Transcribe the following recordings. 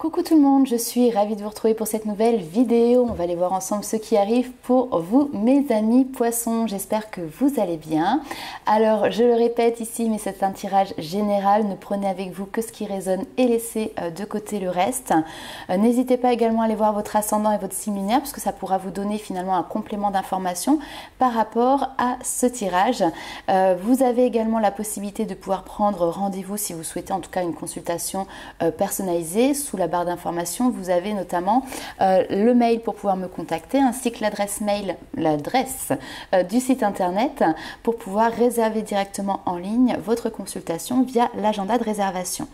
Coucou tout le monde, je suis ravie de vous retrouver pour cette nouvelle vidéo. On va aller voir ensemble ce qui arrive pour vous, mes amis poissons. J'espère que vous allez bien. Alors, je le répète ici, mais c'est un tirage général. Ne prenez avec vous que ce qui résonne et laissez de côté le reste. N'hésitez pas également à aller voir votre ascendant et votre signe lunaire, parce que ça pourra vous donner finalement un complément d'information par rapport à ce tirage. Vous avez également la possibilité de pouvoir prendre rendez-vous si vous souhaitez en tout cas une consultation personnalisée. Sous la barre d'information, vous avez notamment le mail pour pouvoir me contacter, ainsi que l'adresse mail, l'adresse du site internet pour pouvoir réserver directement en ligne votre consultation via l'agenda de réservation.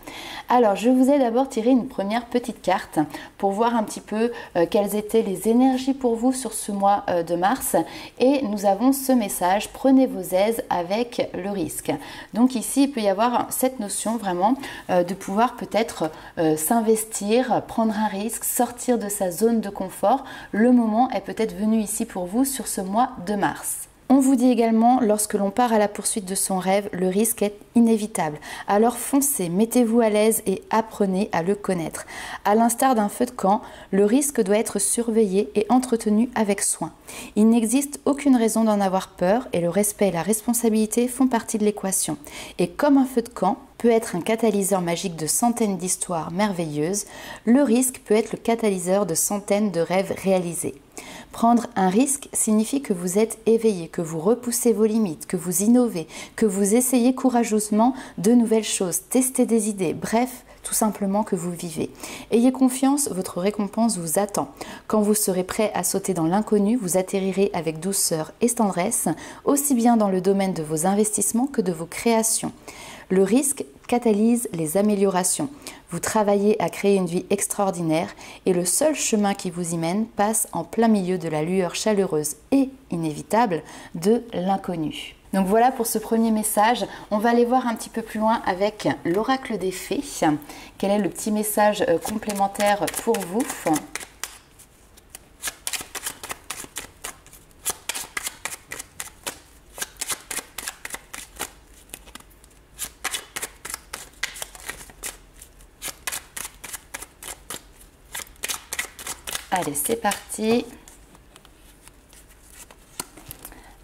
Alors, je vous ai d'abord tiré une première petite carte pour voir un petit peu quelles étaient les énergies pour vous sur ce mois de mars, et nous avons ce message: prenez vos aises avec le risque. Donc ici, il peut y avoir cette notion vraiment de pouvoir peut-être s'investir, prendre un risque, sortir de sa zone de confort. Le moment est peut-être venu ici pour vous sur ce mois de mars. On vous dit également, lorsque l'on part à la poursuite de son rêve, le risque est inévitable. Alors foncez, mettez-vous à l'aise et apprenez à le connaître. À l'instar d'un feu de camp, le risque doit être surveillé et entretenu avec soin. Il n'existe aucune raison d'en avoir peur, et le respect et la responsabilité font partie de l'équation. Et comme un feu de camp peut être un catalyseur magique de centaines d'histoires merveilleuses, le risque peut être le catalyseur de centaines de rêves réalisés. Prendre un risque signifie que vous êtes éveillé, que vous repoussez vos limites, que vous innovez, que vous essayez courageusement de nouvelles choses, testez des idées, bref, tout simplement que vous vivez. Ayez confiance, votre récompense vous attend. Quand vous serez prêt à sauter dans l'inconnu, vous atterrirez avec douceur et tendresse, aussi bien dans le domaine de vos investissements que de vos créations. Le risque catalyse les améliorations. Vous travaillez à créer une vie extraordinaire, et le seul chemin qui vous y mène passe en plein milieu de la lueur chaleureuse et inévitable de l'inconnu. Donc voilà pour ce premier message. On va aller voir un petit peu plus loin avec l'oracle des fées. Quel est le petit message complémentaire pour vous ? Allez, c'est parti.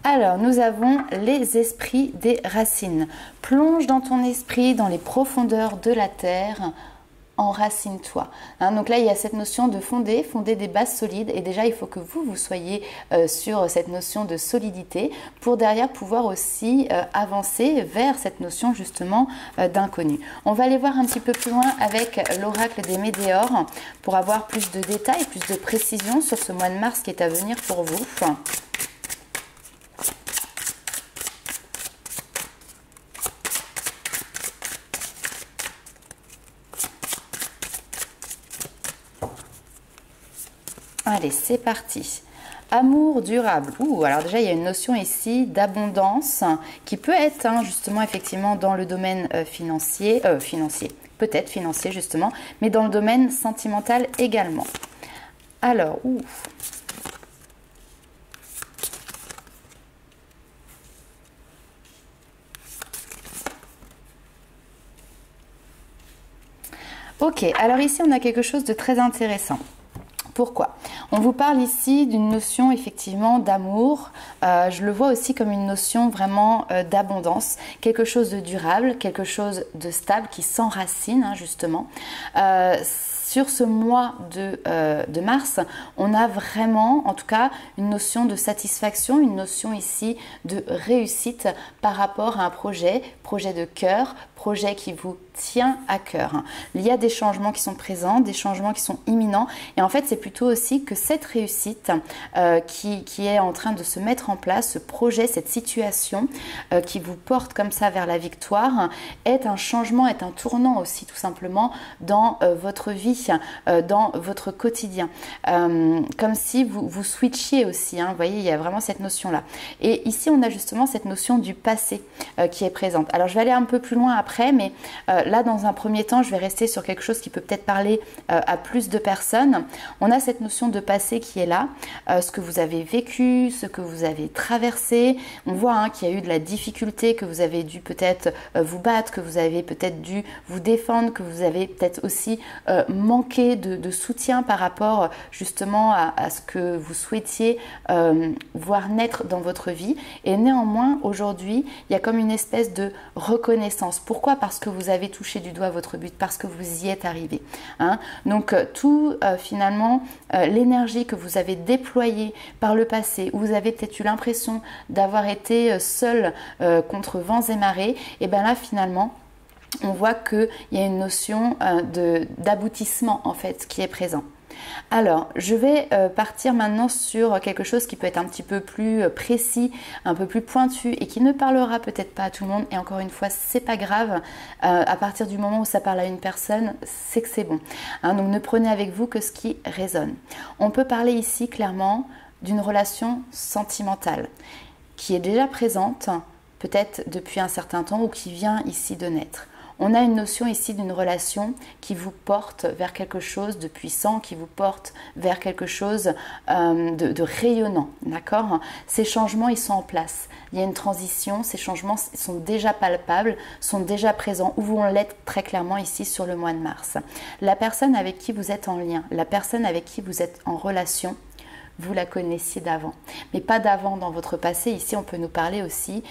Alors, nous avons les esprits des racines. Plonge dans ton esprit, dans les profondeurs de la terre. Enracine-toi. Donc là, il y a cette notion de fonder des bases solides, et déjà, il faut que vous soyez sur cette notion de solidité pour derrière pouvoir aussi avancer vers cette notion justement d'inconnu. On va aller voir un petit peu plus loin avec l'oracle des météores pour avoir plus de détails, plus de précision sur ce mois de mars qui est à venir pour vous. Allez, c'est parti. Amour durable. Alors déjà, il y a une notion ici d'abondance qui peut être justement effectivement dans le domaine financier, peut-être financier justement, mais dans le domaine sentimental également. Alors, ok, alors ici on a quelque chose de très intéressant. Pourquoi? On vous parle ici d'une notion effectivement d'amour. Je le vois aussi comme une notion vraiment d'abondance, quelque chose de durable, quelque chose de stable qui s'enracine justement. Sur ce mois de mars, on a vraiment, en tout cas, une notion de satisfaction, une notion ici de réussite par rapport à un projet de cœur, projet qui vous tient à cœur. Il y a des changements qui sont présents, des changements qui sont imminents, et en fait, c'est plutôt aussi que cette réussite qui est en train de se mettre en place, ce projet, cette situation qui vous porte comme ça vers la victoire, est un changement, est un tournant aussi tout simplement dans votre vie, dans votre quotidien, comme si vous switchiez aussi, vous voyez, il y a vraiment cette notion là, et ici on a justement cette notion du passé qui est présente. Alors je vais aller un peu plus loin après, mais là, dans un premier temps, je vais rester sur quelque chose qui peut peut-être parler à plus de personnes. On a cette notion de passé qui est là, ce que vous avez vécu, ce que vous avez traversé. On voit hein, qu'il y a eu de la difficulté, que vous avez dû peut-être vous battre, que vous avez peut-être dû vous défendre, que vous avez peut-être aussi manqué de soutien par rapport justement à ce que vous souhaitiez voir naître dans votre vie. Et néanmoins, aujourd'hui, il y a comme une espèce de reconnaissance. Pourquoi? Parce que vous avez touché du doigt votre but, parce que vous y êtes arrivé. Hein. Donc, tout finalement, l'énergie que vous avez déployée par le passé, où vous avez peut-être eu l'impression d'avoir été seul contre vents et marées, et bien là, finalement, on voit qu'il y a une notion d'aboutissement en fait qui est présent. Alors, je vais partir maintenant sur quelque chose qui peut être un petit peu plus précis, un peu plus pointu et qui ne parlera peut-être pas à tout le monde. Et encore une fois, c'est pas grave. À partir du moment où ça parle à une personne, c'est que c'est bon. Hein, donc, ne prenez avec vous que ce qui résonne. On peut parler ici clairement d'une relation sentimentale qui est déjà présente, peut-être depuis un certain temps ou qui vient ici de naître. On a une notion ici d'une relation qui vous porte vers quelque chose de puissant, qui vous porte vers quelque chose de rayonnant, d'accord? Ces changements, ils sont en place. Il y a une transition, ces changements sont déjà palpables, sont déjà présents, ou vont l'être très clairement ici sur le mois de mars. La personne avec qui vous êtes en lien, la personne avec qui vous êtes en relation, vous la connaissiez d'avant, mais pas d'avant dans votre passé. Ici, on peut nous parler aussi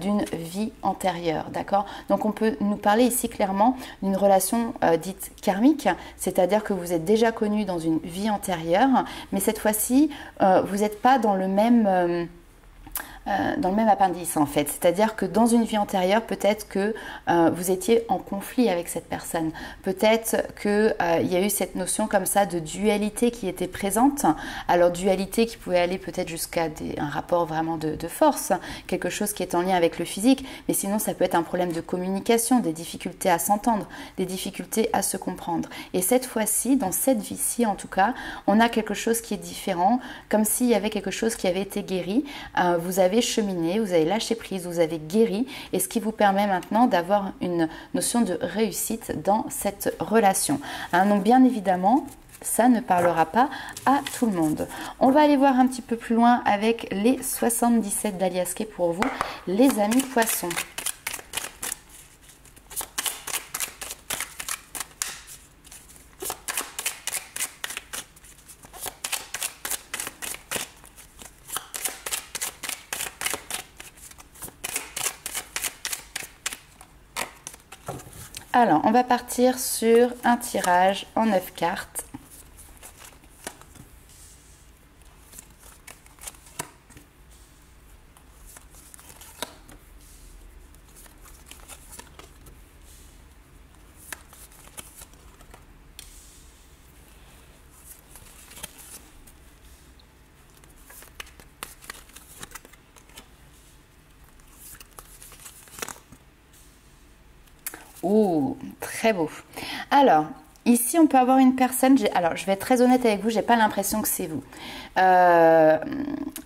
d'une vie antérieure, d'accord? Donc, on peut nous parler ici clairement d'une relation dite karmique, c'est-à-dire que vous êtes déjà connu dans une vie antérieure, mais cette fois-ci, vous n'êtes pas dans le même appendice en fait, c'est-à-dire que dans une vie antérieure, peut-être que vous étiez en conflit avec cette personne, peut-être qu'il y a eu cette notion comme ça de dualité qui était présente, alors dualité qui pouvait aller peut-être jusqu'à un rapport vraiment de force, quelque chose qui est en lien avec le physique, mais sinon ça peut être un problème de communication, des difficultés à s'entendre, des difficultés à se comprendre. Et cette fois-ci, dans cette vie-ci en tout cas, on a quelque chose qui est différent, comme s'il y avait quelque chose qui avait été guéri, vous avez cheminé, vous avez lâché prise, vous avez guéri, et ce qui vous permet maintenant d'avoir une notion de réussite dans cette relation. Hein, donc bien évidemment, ça ne parlera pas à tout le monde. On va aller voir un petit peu plus loin avec les 77 d'Alias Kay pour vous, les amis poissons. Alors, on va partir sur un tirage en 9 cartes. Oh, très beau. Alors, ici, on peut avoir une personne... Alors, je vais être très honnête avec vous, j'ai pas l'impression que c'est vous.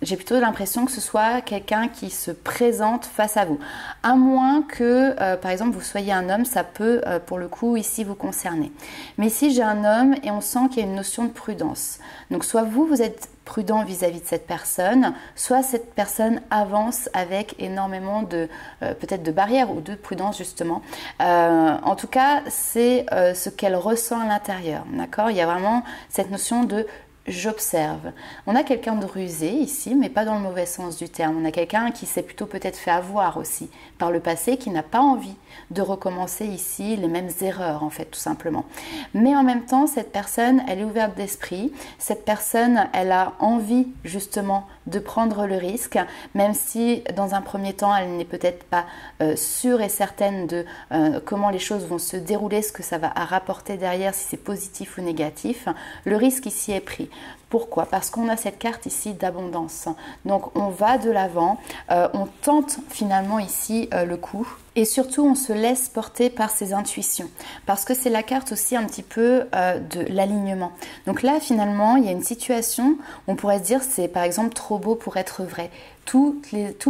J'ai plutôt l'impression que ce soit quelqu'un qui se présente face à vous. À moins que, par exemple, vous soyez un homme, ça peut, pour le coup, ici, vous concerner. Mais ici, j'ai un homme et on sent qu'il y a une notion de prudence. Donc, soit vous êtes prudent vis-à-vis de cette personne, soit cette personne avance avec énormément de peut-être de barrières ou de prudence justement. En tout cas, c'est ce qu'elle ressent à l'intérieur, d'accord? Il y a vraiment cette notion de j'observe. On a quelqu'un de rusé ici, mais pas dans le mauvais sens du terme. On a quelqu'un qui s'est plutôt peut-être fait avoir aussi par le passé, qui n'a pas envie de recommencer ici les mêmes erreurs en fait, tout simplement. Mais en même temps, cette personne, elle est ouverte d'esprit. Cette personne, elle a envie justement de prendre le risque, même si dans un premier temps, elle n'est peut-être pas sûre et certaine de comment les choses vont se dérouler, ce que ça va rapporter derrière, si c'est positif ou négatif. Le risque ici est pris. Pourquoi? Parce qu'on a cette carte ici d'abondance. Donc on va de l'avant, on tente finalement ici le coup. Et surtout, on se laisse porter par ses intuitions. Parce que c'est la carte aussi un petit peu de l'alignement. Donc là, finalement, il y a une situation, on pourrait se dire, c'est par exemple trop beau pour être vrai. Tous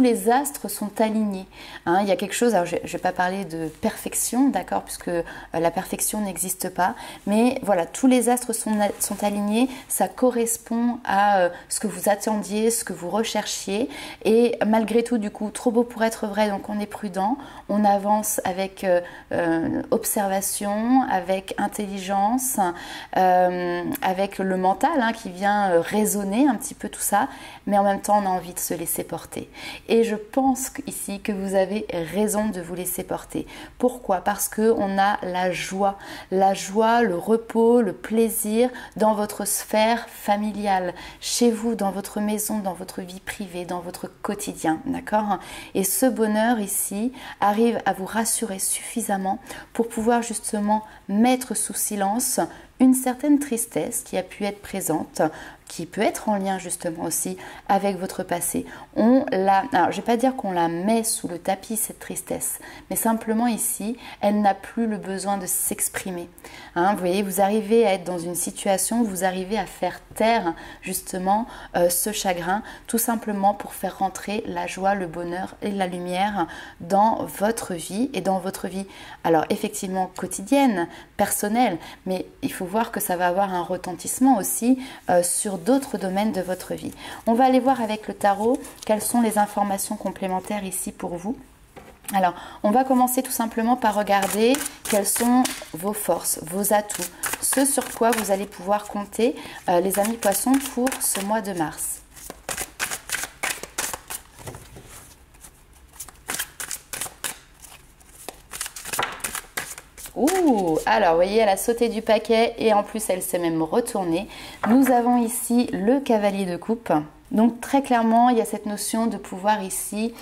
les astres sont alignés. Hein, il y a quelque chose, alors je ne vais pas parler de perfection, d'accord, puisque la perfection n'existe pas. Mais voilà, tous les astres sont alignés. Ça correspond à ce que vous attendiez, ce que vous recherchiez. Et malgré tout, du coup, trop beau pour être vrai, donc on est prudent. On avance avec observation, avec intelligence, avec le mental hein, qui vient raisonner un petit peu tout ça. Mais en même temps, on a envie de se laisser porter. Et je pense ici que vous avez raison de vous laisser porter. Pourquoi? Parce qu'on a la joie, le repos, le plaisir dans votre sphère familiale, chez vous, dans votre maison, dans votre vie privée, dans votre quotidien, d'accord? Et ce bonheur ici arrive à vous rassurer suffisamment pour pouvoir justement mettre sous silence une certaine tristesse qui a pu être présente, qui peut être en lien justement aussi avec votre passé. Alors je ne vais pas dire qu'on la met sous le tapis cette tristesse, mais simplement ici, elle n'a plus le besoin de s'exprimer. Hein, vous voyez, vous arrivez à être dans une situation où vous arrivez à faire taire justement ce chagrin, tout simplement pour faire rentrer la joie, le bonheur et la lumière dans votre vie et dans votre vie. Alors effectivement quotidienne, personnelle, mais il faut voir que ça va avoir un retentissement aussi sur d'autres domaines de votre vie. On va aller voir avec le tarot quelles sont les informations complémentaires ici pour vous. Alors, on va commencer tout simplement par regarder quelles sont vos forces, vos atouts, ce sur quoi vous allez pouvoir compter, les amis poissons, pour ce mois de mars. Ouh, alors, vous voyez, elle a sauté du paquet et en plus, elle s'est même retournée. Nous avons ici le cavalier de coupe. Donc, très clairement, il y a cette notion de pouvoir ici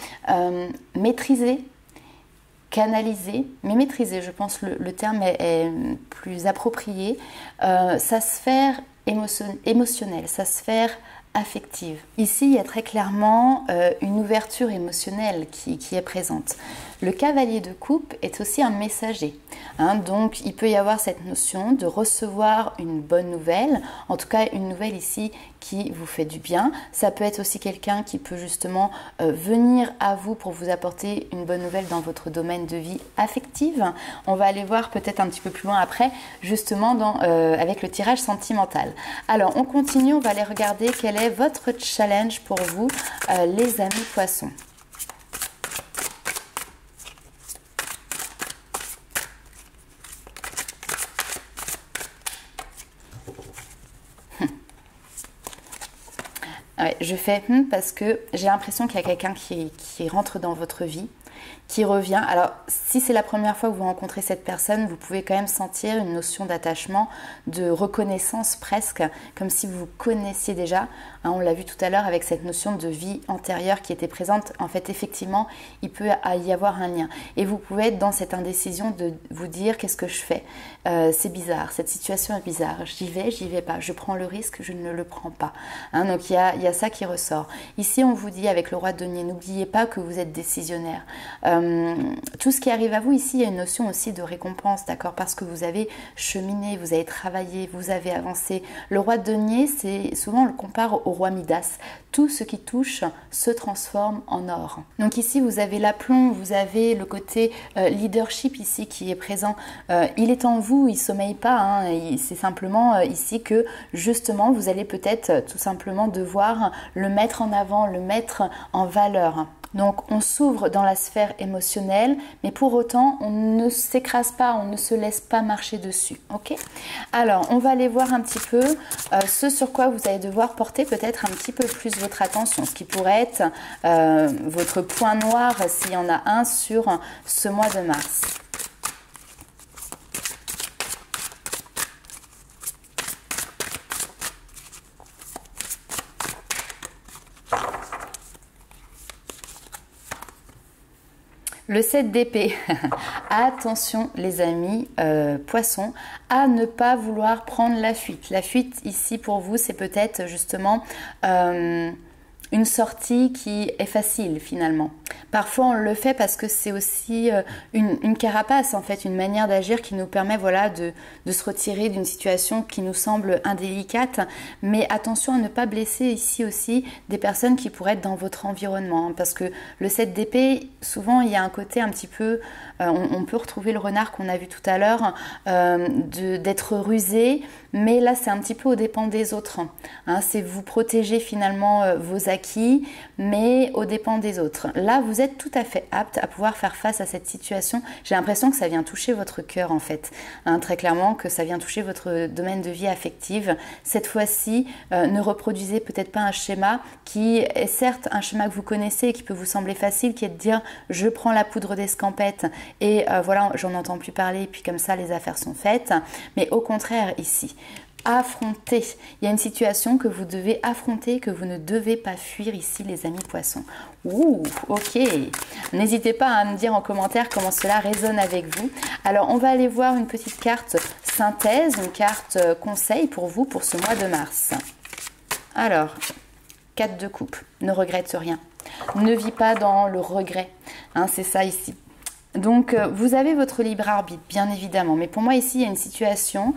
maîtriser, canaliser, mais maîtriser, je pense le terme est plus approprié, sa sphère émotionnelle, sa sphère affective. Ici, il y a très clairement une ouverture émotionnelle qui est présente. Le cavalier de coupe est aussi un messager. Hein, donc, il peut y avoir cette notion de recevoir une bonne nouvelle, en tout cas une nouvelle ici qui vous fait du bien. Ça peut être aussi quelqu'un qui peut justement venir à vous pour vous apporter une bonne nouvelle dans votre domaine de vie affective. On va aller voir peut-être un petit peu plus loin après, justement avec le tirage sentimental. Alors, on continue, on va aller regarder quel est votre challenge pour vous, les amis poissons. Ouais, je fais parce que j'ai l'impression qu'il y a quelqu'un qui rentre dans votre vie, qui revient. Alors, si c'est la première fois que vous rencontrez cette personne, vous pouvez quand même sentir une notion d'attachement, de reconnaissance presque, comme si vous vous connaissiez déjà. Hein, on l'a vu tout à l'heure avec cette notion de vie antérieure qui était présente. En fait, effectivement, il peut y avoir un lien. Et vous pouvez être dans cette indécision de vous dire, qu'est-ce que je fais? C'est bizarre, cette situation est bizarre. J'y vais pas. Je prends le risque, je ne le prends pas. Hein, donc, il y a ça qui ressort. Ici, on vous dit avec le roi de denier, n'oubliez pas que vous êtes décisionnaire. Tout ce qui arrive à vous ici, il y a une notion aussi de récompense, d'accord, parce que vous avez cheminé, vous avez travaillé, vous avez avancé. Le roi de denier, c'est souvent on le compare au roi Midas. Tout ce qui touche se transforme en or. Donc ici, vous avez l'aplomb, vous avez le côté leadership ici qui est présent. Il est en vous, il sommeille pas. Hein, c'est simplement ici que justement, vous allez peut-être tout simplement devoir le mettre en avant, le mettre en valeur. Donc on s'ouvre dans la sphère émotionnelle, mais pour autant on ne s'écrase pas, on ne se laisse pas marcher dessus. Ok? Alors on va aller voir un petit peu ce sur quoi vous allez devoir porter peut-être un petit peu plus votre attention, ce qui pourrait être votre point noir s'il y en a un sur ce mois de mars. Le 7 d'épée. Attention les amis poissons à ne pas vouloir prendre la fuite. La fuite ici pour vous c'est peut-être justement une sortie qui est facile finalement. Parfois on le fait parce que c'est aussi une carapace en fait, une manière d'agir qui nous permet voilà, de se retirer d'une situation qui nous semble indélicate. Mais attention à ne pas blesser ici aussi des personnes qui pourraient être dans votre environnement. Hein, parce que le 7 d'épée, souvent il y a un côté un petit peu, on peut retrouver le renard qu'on a vu tout à l'heure, d'être rusé. Mais là, c'est un petit peu aux dépens des autres. Hein, c'est vous protéger finalement vos acquis, mais aux dépens des autres. Là, vous êtes tout à fait apte à pouvoir faire face à cette situation. J'ai l'impression que ça vient toucher votre cœur en fait. Hein, très clairement que ça vient toucher votre domaine de vie affective. Cette fois-ci, ne reproduisez peut-être pas un schéma qui est certes un schéma que vous connaissez et qui peut vous sembler facile, qui est de dire je prends la poudre d'escampette et voilà, j'en entends plus parler et puis comme ça les affaires sont faites. Mais au contraire ici, affronter. Il y a une situation que vous devez affronter, que vous ne devez pas fuir ici, les amis poissons. Ouh, ok. N'hésitez pas à me dire en commentaire comment cela résonne avec vous. Alors, on va aller voir une petite carte synthèse, une carte conseil pour vous pour ce mois de mars. Alors, 4 de coupe. Ne regrette rien. Ne vis pas dans le regret. Hein, c'est ça ici. Donc, vous avez votre libre arbitre, bien évidemment. Mais pour moi, ici, il y a une situation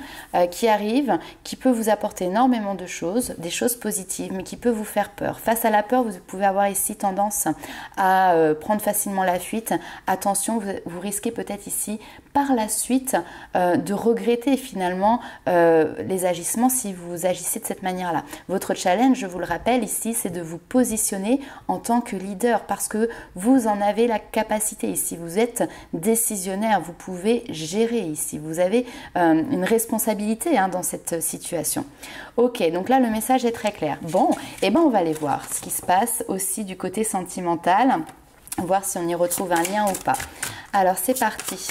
qui arrive, qui peut vous apporter énormément de choses, des choses positives, mais qui peut vous faire peur. Face à la peur, vous pouvez avoir ici tendance à prendre facilement la fuite. Attention, vous risquez peut-être ici, par la suite, de regretter finalement les agissements si vous agissez de cette manière-là. Votre challenge, je vous le rappelle ici, c'est de vous positionner en tant que leader parce que vous en avez la capacité ici. Vous êtes décisionnaire, vous pouvez gérer ici. Vous avez une responsabilité hein, dans cette situation. Ok, donc là, le message est très clair. Bon, et ben on va aller voir ce qui se passe aussi du côté sentimental, voir si on y retrouve un lien ou pas. Alors, c'est parti.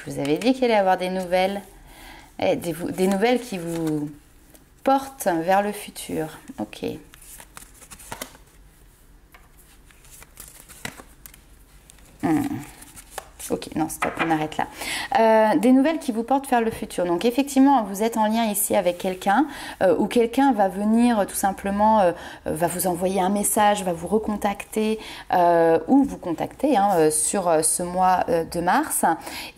Je vous avais dit qu'il allait y avoir des nouvelles, des nouvelles qui vous portent vers le futur. Ok. Ok, non, stop, on arrête là. Des nouvelles qui vous portent vers le futur. Donc effectivement, vous êtes en lien ici avec quelqu'un ou quelqu'un va venir tout simplement, va vous envoyer un message, va vous recontacter ou vous contacter hein, sur ce mois de mars.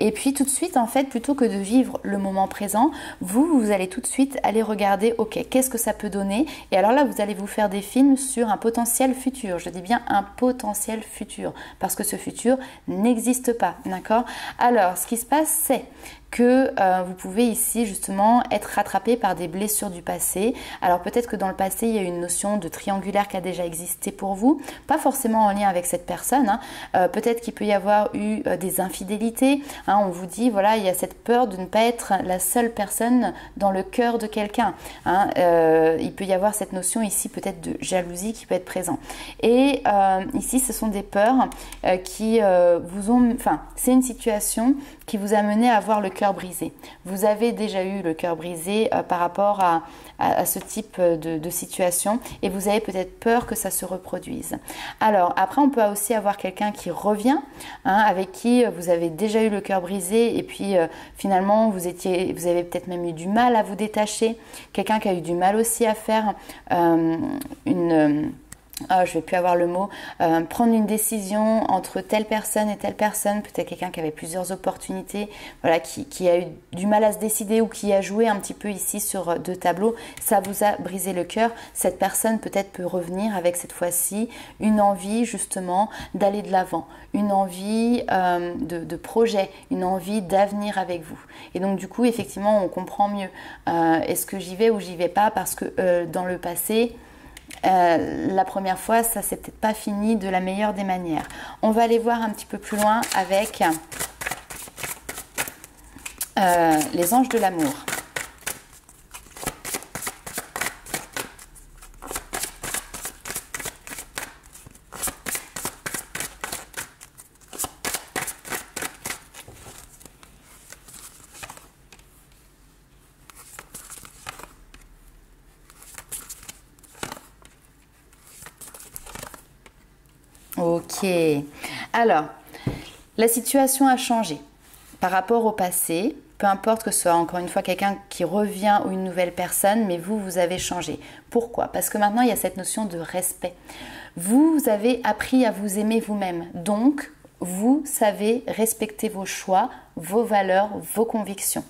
Et puis tout de suite, en fait, plutôt que de vivre le moment présent, vous allez tout de suite aller regarder, ok, qu'est-ce que ça peut donner? Et alors là, vous allez vous faire des films sur un potentiel futur. Je dis bien un potentiel futur parce que ce futur n'existe pas. D'accord? Alors, ce qui se passe, c'est que vous pouvez ici justement être rattrapé par des blessures du passé. Alors peut-être que dans le passé, il y a une notion de triangulaire qui a déjà existé pour vous, pas forcément en lien avec cette personne. Hein. Peut-être qu'il peut y avoir eu des infidélités. Hein. On vous dit, voilà, il y a cette peur de ne pas être la seule personne dans le cœur de quelqu'un. Hein. Il peut y avoir cette notion ici peut-être de jalousie qui peut être présent. Et ici, ce sont des peurs qui vous ont... Enfin, c'est une situation qui vous a mené à avoir le cœur brisé. Vous avez déjà eu le cœur brisé par rapport à ce type de situation et vous avez peut-être peur que ça se reproduise. Alors après, on peut aussi avoir quelqu'un qui revient, hein, avec qui vous avez déjà eu le cœur brisé et puis finalement vous avez peut-être même eu du mal à vous détacher. Quelqu'un qui a eu du mal aussi à faire je vais plus avoir le mot, prendre une décision entre telle personne et telle personne, peut-être quelqu'un qui avait plusieurs opportunités, voilà, qui a eu du mal à se décider ou qui a joué un petit peu ici sur deux tableaux, ça vous a brisé le cœur. Cette personne peut-être peut revenir avec cette fois-ci une envie justement d'aller de l'avant, une envie de projet, une envie d'avenir avec vous. Et donc du coup, effectivement, on comprend mieux. Est-ce que j'y vais ou j'y vais pas? Parce que dans le passé, la première fois, ça s'est peut-être pas fini de la meilleure des manières. On va aller voir un petit peu plus loin avec les anges de l'amour. Ok. Alors, la situation a changé par rapport au passé. Peu importe que ce soit encore une fois quelqu'un qui revient ou une nouvelle personne, mais vous, vous avez changé. Pourquoi? Parce que maintenant, il y a cette notion de respect. Vous avez appris à vous aimer vous-même. Donc, vous savez respecter vos choix, vos valeurs, vos convictions.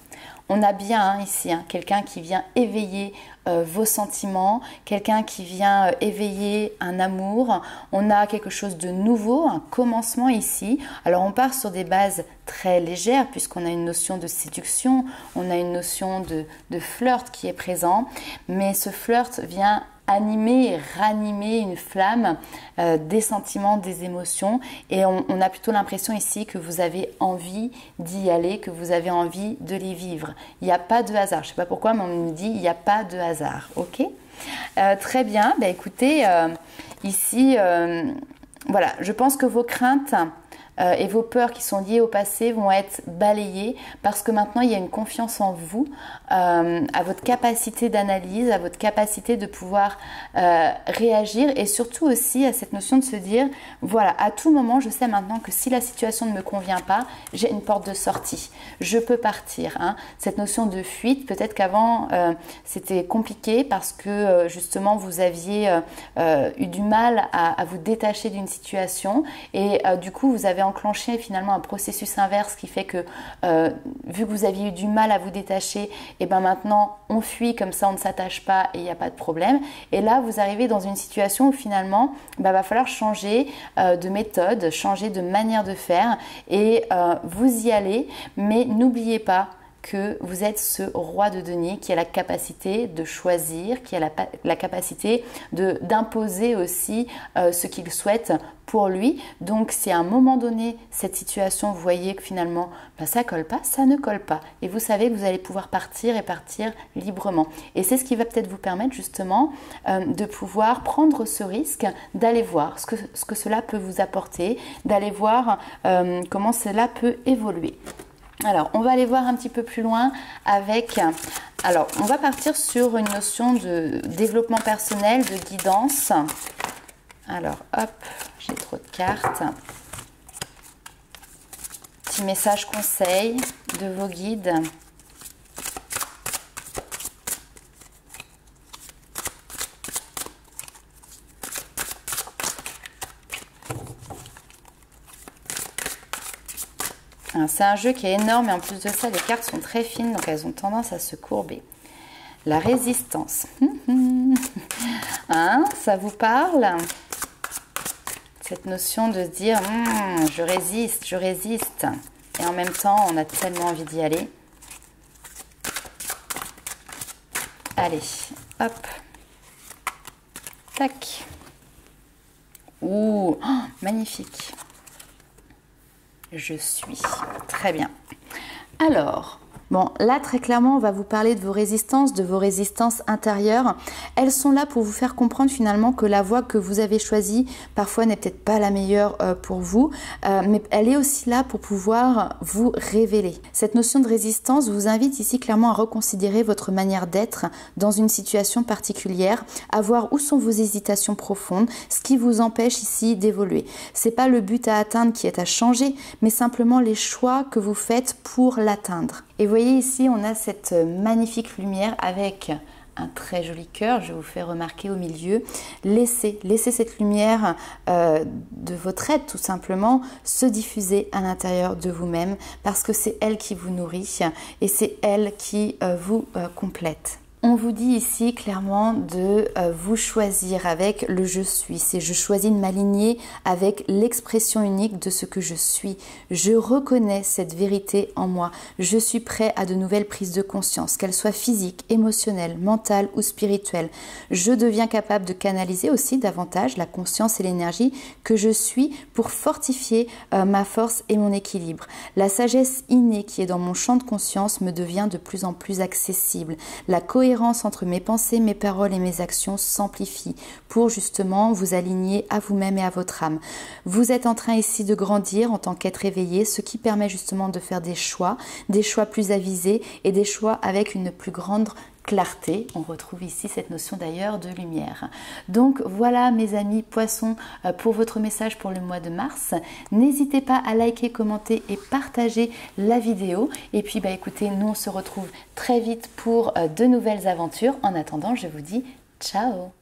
On a bien ici quelqu'un qui vient éveiller vos sentiments, quelqu'un qui vient éveiller un amour. On a quelque chose de nouveau, un commencement ici. Alors on part sur des bases très légères puisqu'on a une notion de séduction, on a une notion de flirt qui est présent. Mais ce flirt vient animer et ranimer une flamme des sentiments, des émotions, et on a plutôt l'impression ici que vous avez envie d'y aller, que vous avez envie de les vivre. Il n'y a pas de hasard, je ne sais pas pourquoi, mais on me dit il n'y a pas de hasard, ok? Très bien, bah, écoutez, ici, voilà, je pense que vos craintes et vos peurs qui sont liées au passé vont être balayées parce que maintenant il y a une confiance en vous, à votre capacité d'analyse, à votre capacité de pouvoir réagir, et surtout aussi à cette notion de se dire voilà, à tout moment je sais maintenant que si la situation ne me convient pas, j'ai une porte de sortie, je peux partir, hein. Cette notion de fuite, peut-être qu'avant c'était compliqué parce que justement vous aviez eu du mal à vous détacher d'une situation, et du coup vous avez enclenché finalement un processus inverse qui fait que vu que vous aviez eu du mal à vous détacher, et ben maintenant on fuit, comme ça on ne s'attache pas et il n'y a pas de problème. Et là vous arrivez dans une situation où finalement va falloir changer de méthode, changer de manière de faire, et vous y allez, mais n'oubliez pas que vous êtes ce roi de denier qui a la capacité de choisir, qui a la capacité d'imposer aussi ce qu'il souhaite pour lui. Donc si à un moment donné cette situation, vous voyez que finalement ça colle pas, ça ne colle pas, et vous savez que vous allez pouvoir partir, et partir librement. Et c'est ce qui va peut-être vous permettre justement de pouvoir prendre ce risque, d'aller voir ce que cela peut vous apporter, d'aller voir comment cela peut évoluer. Alors, on va aller voir un petit peu plus loin avec... Alors, on va partir sur une notion de développement personnel, de guidance. Alors, hop, j'ai trop de cartes. Petit message conseil de vos guides. C'est un jeu qui est énorme, et en plus de ça, les cartes sont très fines, donc elles ont tendance à se courber. La résistance. Hein, ça vous parle? Cette notion de se dire je résiste, je résiste. Et en même temps, on a tellement envie d'y aller. Allez, hop. Tac. Ouh, oh, magnifique. Je suis. Très bien. Alors, bon, là très clairement on va vous parler de vos résistances intérieures. Elles sont là pour vous faire comprendre finalement que la voie que vous avez choisie parfois n'est peut-être pas la meilleure pour vous, mais elle est aussi là pour pouvoir vous révéler. Cette notion de résistance vous invite ici clairement à reconsidérer votre manière d'être dans une situation particulière, à voir où sont vos hésitations profondes, ce qui vous empêche ici d'évoluer. C'est pas le but à atteindre qui est à changer, mais simplement les choix que vous faites pour l'atteindre. Et vous voyez ici, on a cette magnifique lumière avec un très joli cœur, je vous fais remarquer au milieu. Laissez cette lumière de votre être tout simplement se diffuser à l'intérieur de vous-même, parce que c'est elle qui vous nourrit et c'est elle qui vous complète. On vous dit ici clairement de vous choisir avec le je suis. C'est je choisis de m'aligner avec l'expression unique de ce que je suis. Je reconnais cette vérité en moi. Je suis prêt à de nouvelles prises de conscience, qu'elles soient physiques, émotionnelles, mentales ou spirituelles. Je deviens capable de canaliser aussi davantage la conscience et l'énergie que je suis pour fortifier ma force et mon équilibre. La sagesse innée qui est dans mon champ de conscience me devient de plus en plus accessible. La cohérence entre mes pensées, mes paroles et mes actions s'amplifie pour justement vous aligner à vous-même et à votre âme. Vous êtes en train ici de grandir en tant qu'être éveillé, ce qui permet justement de faire des choix plus avisés et des choix avec une plus grande clarté. On retrouve ici cette notion d'ailleurs de lumière. Donc voilà mes amis poissons pour votre message pour le mois de mars. N'hésitez pas à liker, commenter et partager la vidéo. Et puis écoutez, nous on se retrouve très vite pour de nouvelles aventures. En attendant, je vous dis ciao!